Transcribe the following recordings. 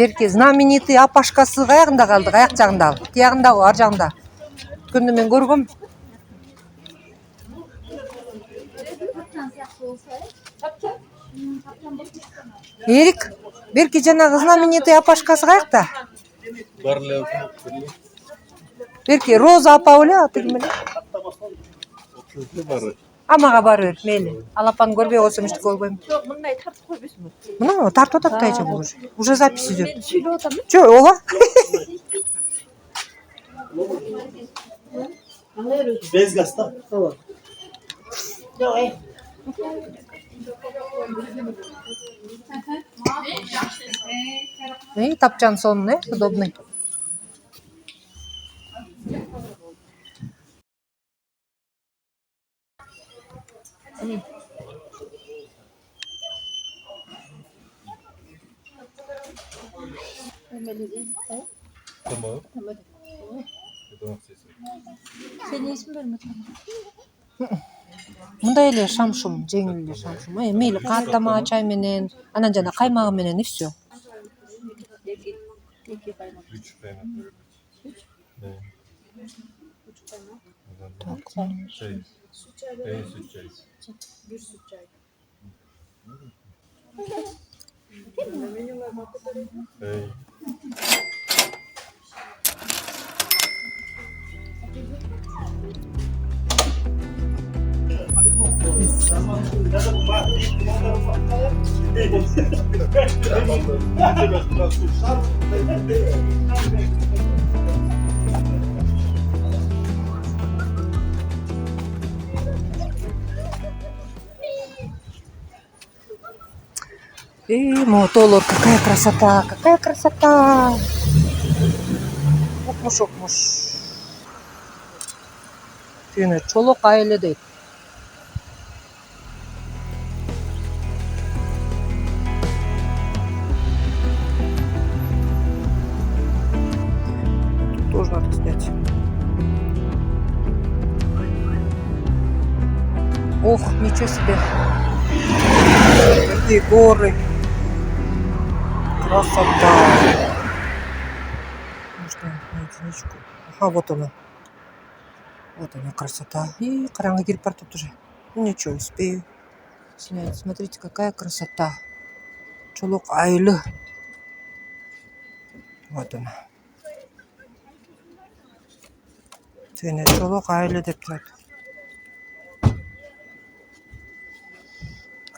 Берке знаменитый апашкасы каягында калды, каяк жагында? Тиягындагы, ар жагында. Өткөндө мен көргөм. Эрик, Берке жанагы знаменитый апашкасы каякта? Берке Роза апа эле аты ким эле? Амага барып бер, мейли. Алапаны көрбөй койсом эчтеке болбойм. Жок, мындай тартып койбойсуңбу? Мына тартып атат да эже бул. Уже запись идет. Мен сүйлөп атамын. Жо, ооба. Bez gazda. Tamam. Тапчан сонун, удобный. Tamam. Senin ismin benim Мындай эле шамшум, жеңил эле шамшум. Мейли каттама чай менен, анан жана каймагы менен и все. Üç kaymak. Evet. Так, Şey. Süt çay. Bir süt çay. Hey. Мотолор, какая красота, какая красота. Окмуш, окмуш. Түйүнө чолок айылы дейт. Тут тоже надо снять. Ох, ничего себе. Какие горы. Красота. Можно на единичку. Ага, вот она. Вот она красота. И караңгы кирип баратат уже. Ну ничего, успею снять. Смотрите, какая красота. Чолок айылы. Вот она. Түйүнө чолок айылы деп турат.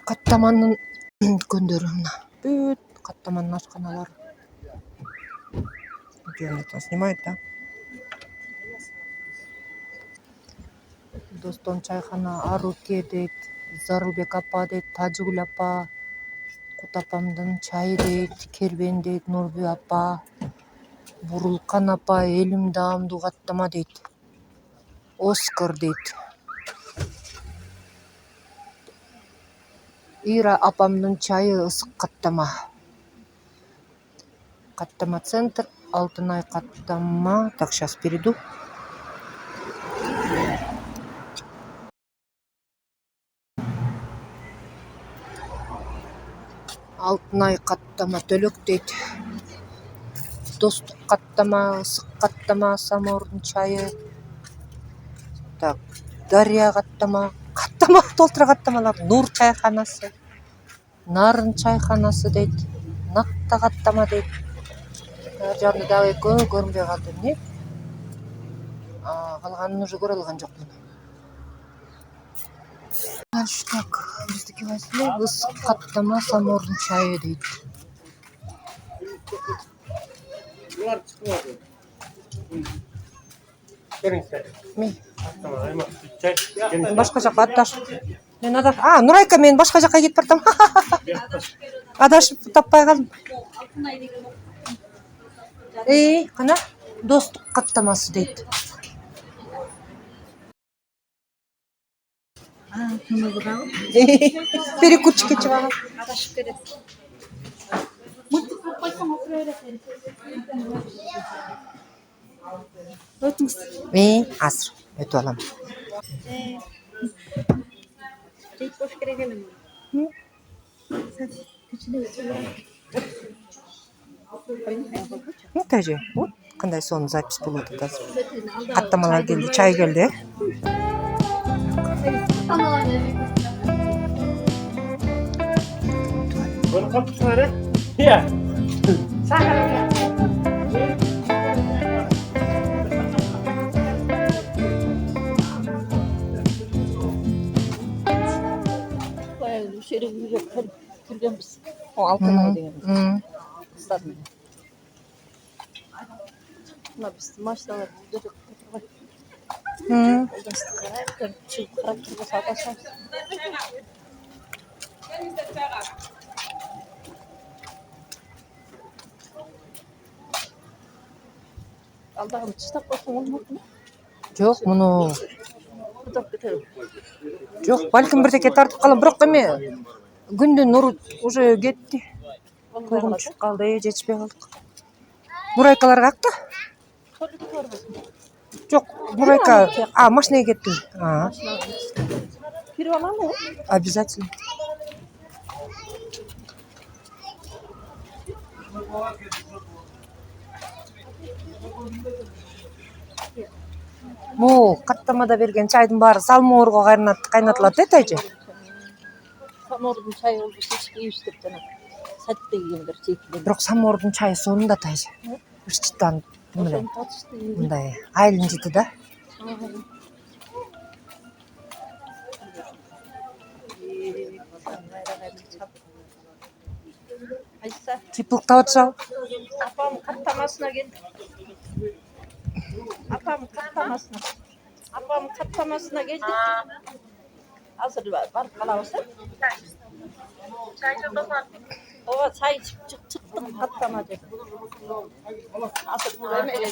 Каттаманын дүкөндөрү мына. Бүт каттаманын ашканалары. Где снимает, да? Достон чайхана, Аруке дейт, Зарылбек апа дейт, Тажыгүл апа, Кут апамдын чайы дейт, Кербен дейт, Нурбү апа, Бурулкан апа, Элим даамдуу каттама дейт. Оскар дейт. Ира апамдын чайы ысык каттама. Каттама центр, Алтынай каттама. Так, сейчас перейду. Алтынай каттама Төлөк дейт. Достук каттама, ысык каттама, Самордун чайы. Так, Дарья каттама. Каттама толтура каттамалар. Нур чайханасы. Нарын чайханасы дейт. Накта каттама дейт. Ар жагында дагы экөө көрүнбөй калды эмне? Калганын уже көрө алган жокмун. Дальше так, биздики кайсы? Ысык каттама Самордун чайы дейт. Башка жака адашып. Мен адашып. Нурайка, мен башка жака кетип бартам. Адашып таппай калдым. Кана? Достук каттамасы дейт. Перекурчикке чыгам. Адашып берет. Өтүңүз. Азыр өтүп алам. Жейт бош керек эле. Тәже, вот қандай соны запись болот атасыз. Каттамалар келди, чай келди. Bunu kapatları. Ya. Kirgenmiz. O altın ay деген. Kızlarım. Buna biz maçta var. Oradan çıkıp karakterle sağlaşalım. Aldığım çıtak olsun olmadı mı? Жоқ, мұны Kudap biterim. жоқ, балким бірдеке тартып қалам, бирок эме күндүн нуру уже кетти. Көгүм түшүп калды, жетишпей калдык. Нурайкалар какта? Жоқ, Нурайка, машинага кеттим. Kirip alalım mı? Обязательно. Каттамада берген чайдын баары салмоорго кайнатылат тайжы. Samorun çayı oldu, seçki üstüp canım. Sattı yiyenler çekti. Бирок самоордун чайы сонунда тайжы. Ырчыттан Sen tatıştı yiyen. мындай айылынжыты да. Aysa, Чыпылыктап атышабы? apam katlamasına geldi. Apam katlamasına geldi. Hazır barıp kalabısın. O çay çıktık katlamacı. Hazır bu emeğe.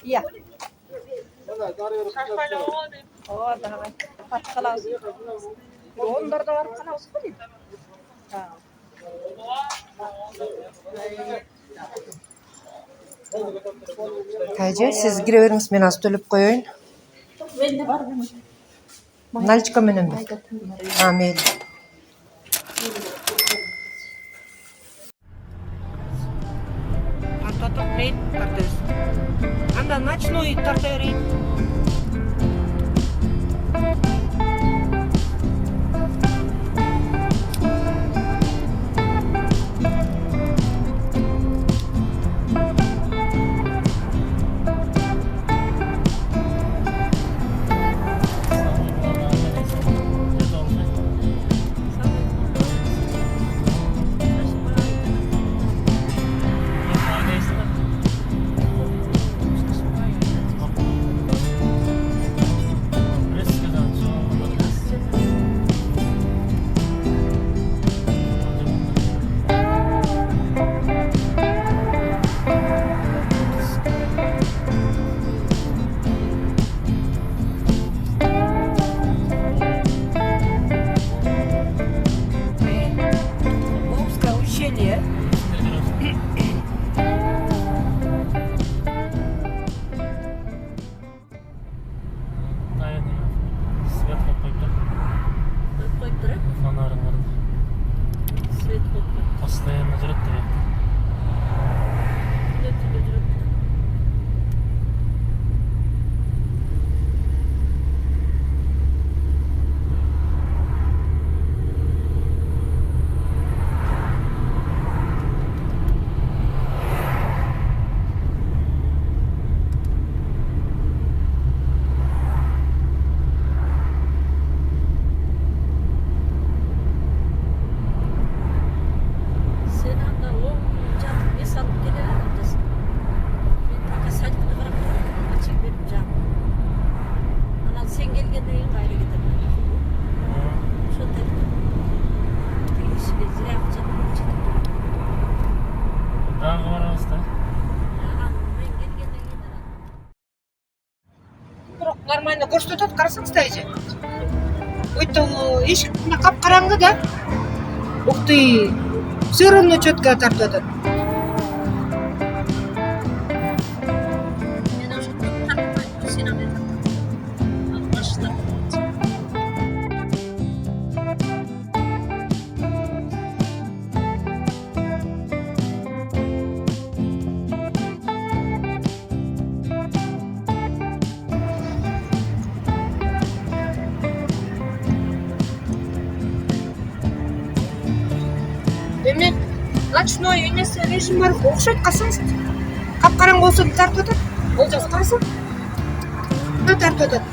Ya. O da barıp kalabısın. Onlar da barıp kalabısın değil mi? Ha. Тайжы, сиз кире бериңиз, мен азыр төлөп коеюн. Ben de var benim. Наличка мененби? Мейли. Тартатып мейли тартабыз. Анда ночной тарта берейин. Постоянно жүрөт да. Нормально көрсөтөт, карасаңыз тайжы. Өйтө эшик капкараңгы да. Ух ты, всё равно четко тартып атат. Эми ночной эмесе режим бар окшойт карасаңыз. Капкараңгы болсо тартып атат. Ол жақ карасаң. Мына тартып атат.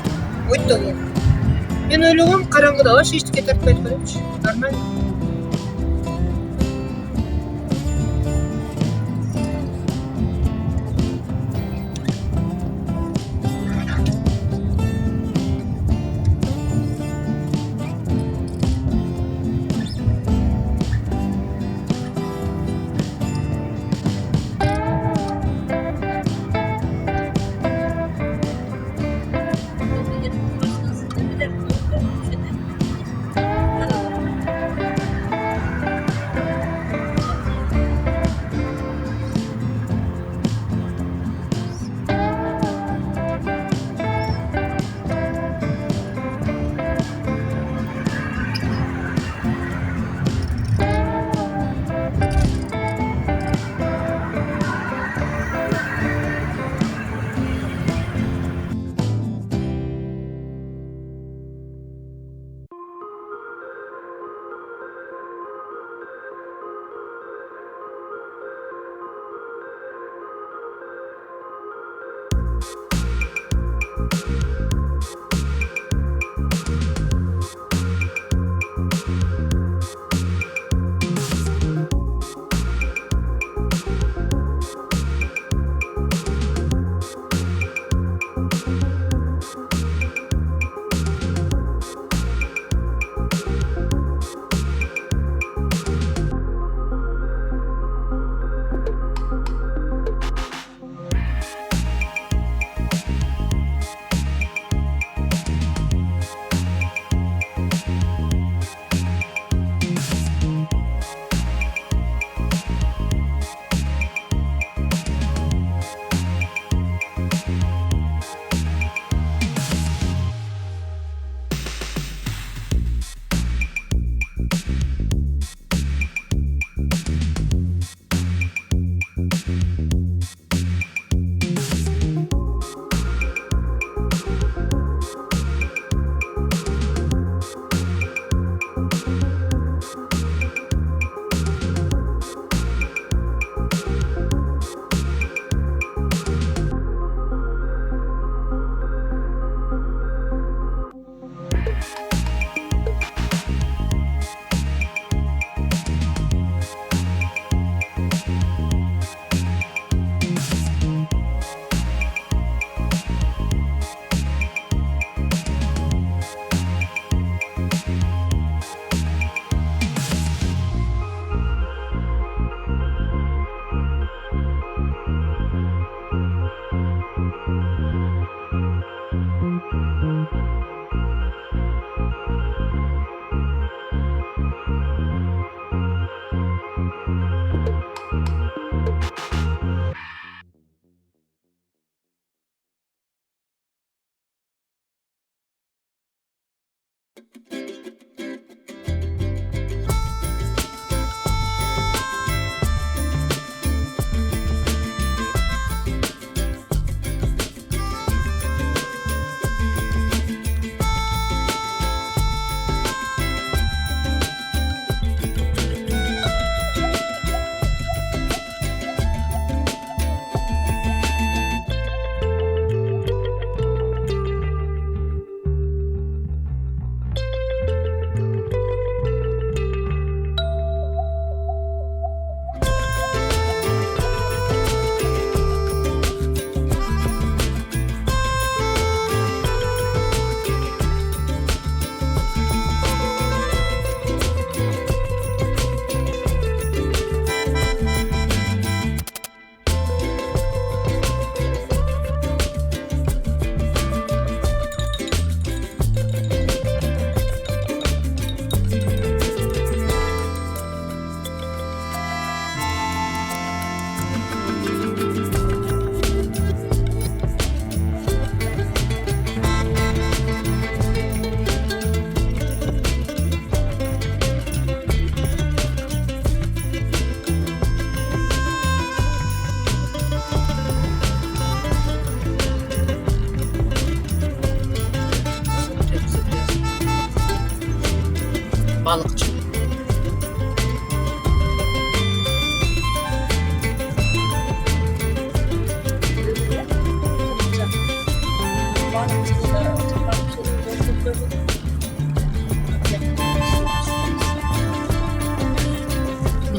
Өйттөгү. Мен ойлогом караңгыда вообще эчтеке тартпайт го депчи. Нормально.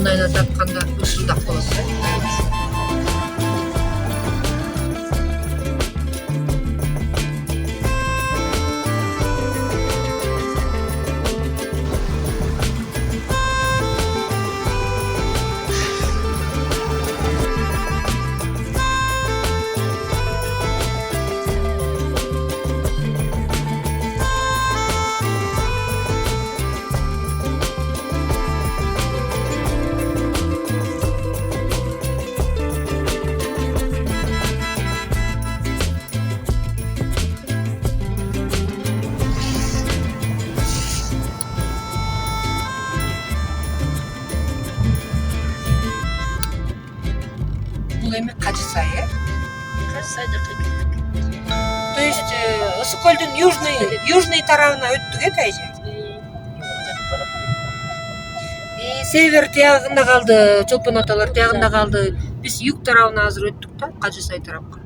айна тартканда ушундак болот да. Бул эми Кажы сай, Кажысай жакка кеттик. То есть Ысык көлдүн южный тарабына өттүк тайже. Север тиягында калды, Чолпон аталар тиягында калды. Биз юг тарабына азыр өттүк да, Кажы сай тарапка.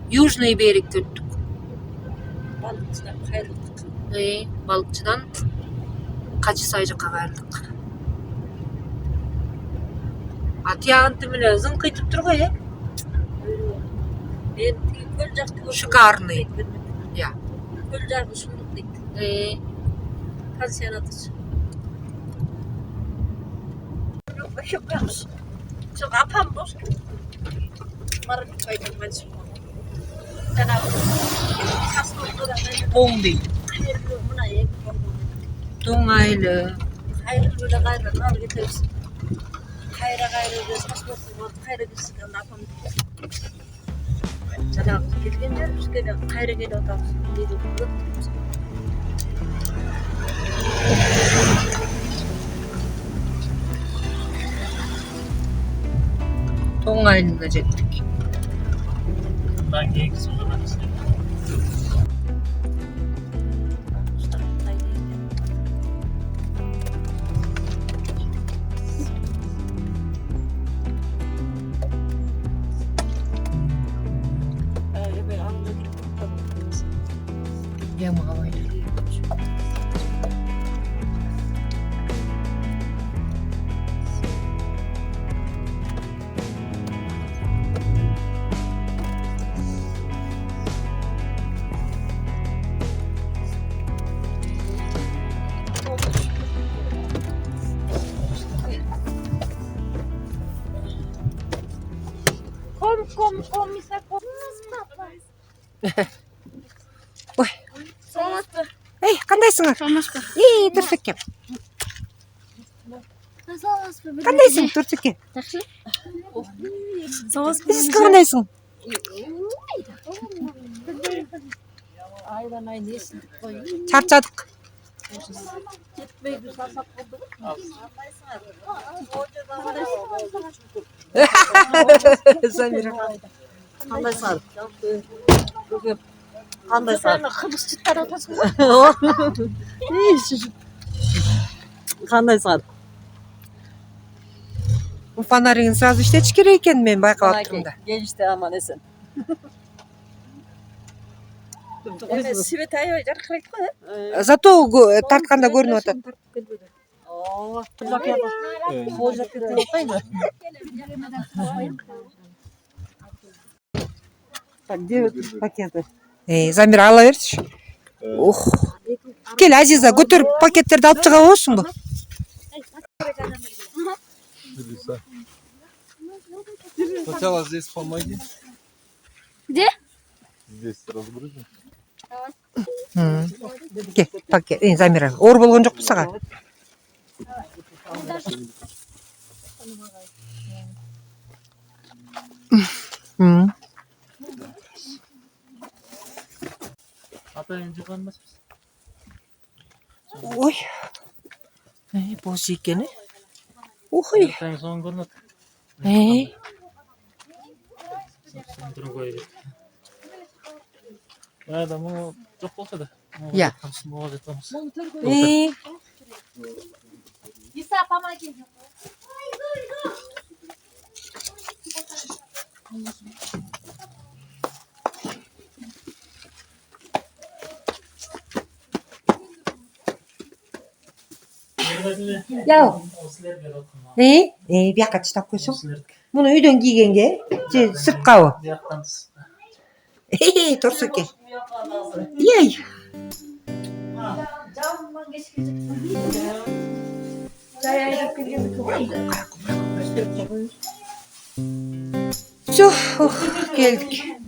Южный берегке өттүк. Балыкчыдан кайрылдык. Балыкчыдан Кажы сай жакка кайрылдык. А тиягынты меле зыңкыйтып тургай, Мен тиги көл жакты Шикарный. Я. Көл жагы ушундук дейт. Пансионаты. Çok apam boş. Marık koydum ben şimdi. Janagı sas olduran Тоң дейт. мына эки Тоң айлы. кайрылып эле кайра алып кетебиз. Кайра сас болуп кайра кирсек апам. Жанагы келген жерибизге эле кайра келип атабыз. Тоң айлына жеттик. Ben geyik sonra ben istedim. Ямага байлы. Kom, Misa, kom. Ой, Саламатпы? эй, кандайсыңар? Саламатпы? Турсуке. Саламатпы? Кандайсың, Турсуке? Жакшы? Сиз кандайсың? Айдан ай несиндик кой. Чарчадык. Жетпейди сасап болду. Замира. Кандай сар? Кандай сар? Кыбыз чыттар атасың. Кандай сар? Фонаригин сразу иштетиш керек экен, мен байкап аттым да. Келишти аман эсен. Свет аябай жаркырайт го, Зато тартканда көрүнүп атат. Оо, пакеты. Кол жакет атпайбы? Так, где пакеты? Замира ала берчи. Ух. Кел, Азиза, көтөрүп пакеттерди алып чыга болосуңбу? Лиса. Сначала здесь помоги. Где? Здесь разгрузим. Кел, пакет. Замира, оор болгон жокпу сага? Atayın çıkanmaz. Ой. Боз экени. Ой. Atayın son görünür. Другой вид. Adamı çok olsa da. Ya. Может, там. Иса, помоги. Ya. Силерге де окума. Бияққа таштап қойсаң. Силерге. Мұны үйден кигенге, же сыртқабы? Бияқтан Торсо екен. Ей. Жауыннан кешке жай айдап келгенде Все, келдік.